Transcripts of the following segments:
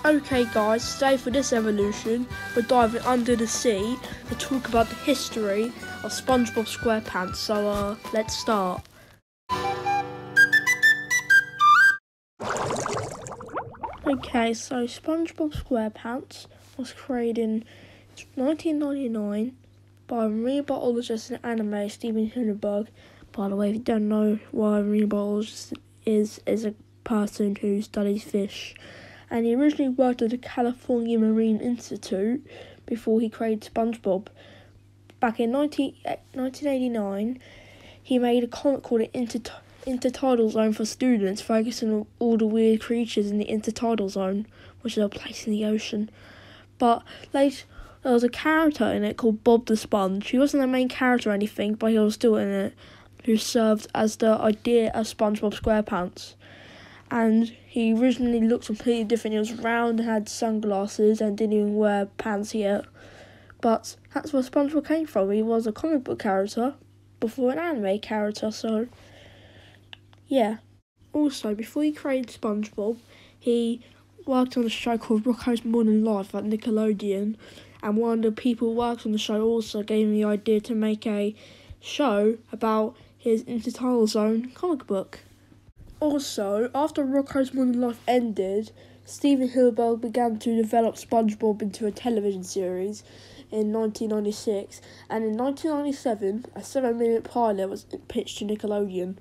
Okay guys, today for this evolution, we're diving under the sea to talk about the history of SpongeBob SquarePants, so let's start. Okay, so SpongeBob SquarePants was created in 1999 by marine biologist and anime Steven Hillenburg. By the way, if you don't know what a marine biologist is a person who studies fish. And he originally worked at the California Marine Institute before he created SpongeBob. Back in 1989, he made a comic called Intertidal Zone for students, focusing on all the weird creatures in the intertidal zone, which is a place in the ocean. But later, there was a character in it called Bob the Sponge. He wasn't the main character or anything, but he was still in it, who served as the idea of SpongeBob SquarePants. And he originally looked completely different. He was round and had sunglasses and didn't even wear pants yet. But that's where SpongeBob came from. He was a comic book character before an anime character, so yeah. Also, before he created SpongeBob, he worked on a show called Rocko's Modern Life at Nickelodeon. And one of the people who worked on the show also gave him the idea to make a show about his Intertidal Zone comic book. Also, after Rocko's Modern Life ended, Steven Hillenburg began to develop SpongeBob into a television series in 1996, and in 1997, a 7-minute pilot was pitched to Nickelodeon.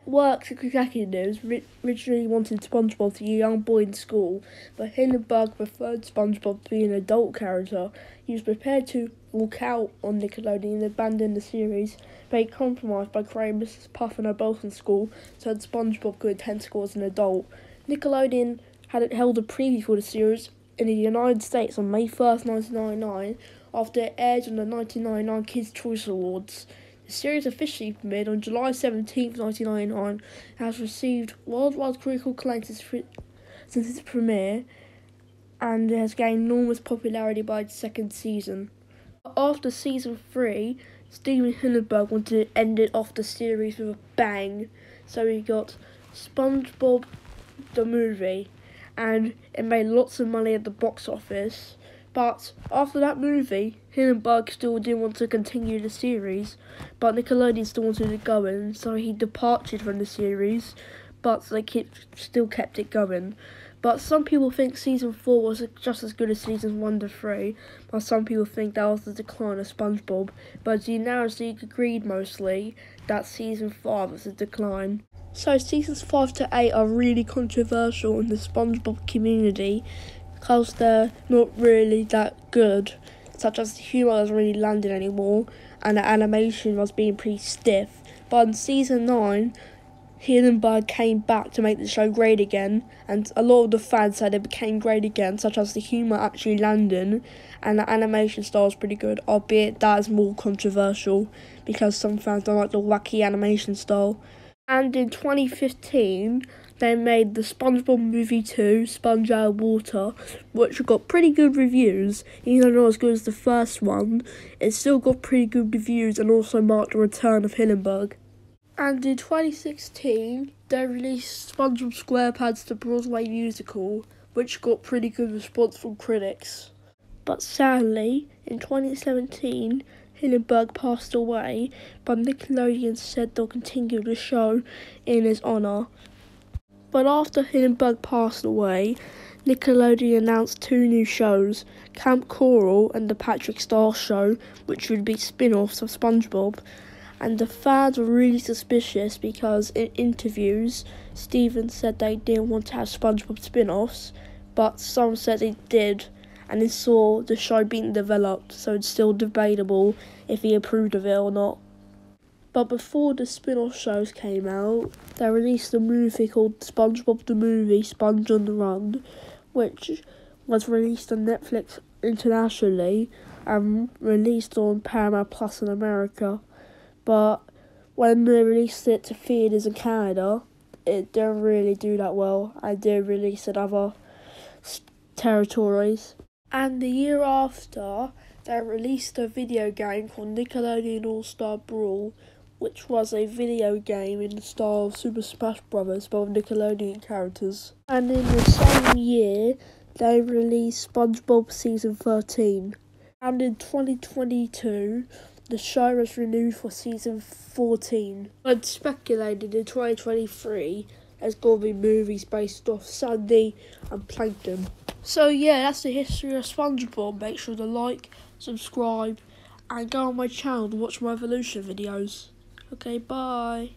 Works executives originally wanted SpongeBob to be a young boy in school, but Hillenburg preferred SpongeBob to be an adult character. He was prepared to walk out on Nickelodeon and abandon the series, but he compromised by creating Mrs. Puff and her boyfriend school so that SpongeBob could attend school as an adult. Nickelodeon had held a preview for the series in the United States on May 1st, 1999, after it aired on the 1999 Kids' Choice Awards. The series officially premiered on July 17th, 1999, and has received worldwide critical acclaim since its premiere, and it has gained enormous popularity by its second season. After season 3, Steven Hillenburg wanted to end it off the series with a bang, so he got SpongeBob the movie, and it made lots of money at the box office. But after that movie, Hillenburg still didn't want to continue the series, but Nickelodeon still wanted it going, so he departed from the series, but they still kept it going. But some people think season 4 was just as good as seasons 1 to 3, while some people think that was the decline of SpongeBob, but the narrative agreed mostly that season 5 was a decline. So seasons 5 to 8 are really controversial in the SpongeBob community, because they're not really that good, such as the humour hasn't really landed anymore, and the animation was being pretty stiff. But in season 9, Hillenburg came back to make the show great again, and a lot of the fans said it became great again, such as the humour actually landing, and the animation style is pretty good, albeit that is more controversial, because some fans don't like the wacky animation style. And in 2015, they made the SpongeBob movie 2, Sponge Out of Water, which got pretty good reviews. Even though not as good as the first one, it still got pretty good reviews and also marked the return of Hillenburg. And in 2016, they released SpongeBob SquarePants the Broadway musical, which got pretty good response from critics. But sadly, in 2017, Hillenburg passed away, but Nickelodeon said they'll continue the show in his honour. But after Hillenburg passed away, Nickelodeon announced 2 new shows, Camp Coral and The Patrick Star Show, which would be spin-offs of SpongeBob. And the fans were really suspicious because in interviews, Steven said they didn't want to have SpongeBob spin-offs, but some said they did, and they saw the show being developed, so it's still debatable if he approved of it or not. But before the spin-off shows came out, they released a movie called SpongeBob the Movie, Sponge on the Run, which was released on Netflix internationally and released on Paramount Plus in America. But when they released it to theatres in Canada, it didn't really do that well. I did release it in other territories. And the year after, they released a video game called Nickelodeon All-Star Brawl, which was a video game in the style of Super Smash Bros. But with Nickelodeon characters. And in the same year, they released SpongeBob Season 13. And in 2022, the show was renewed for Season 14. I'd speculated in 2023 there's going to be movies based off Sandy and Plankton. So yeah, that's the history of SpongeBob. Make sure to like, subscribe, and go on my channel to watch my Evolution videos. Okay, bye.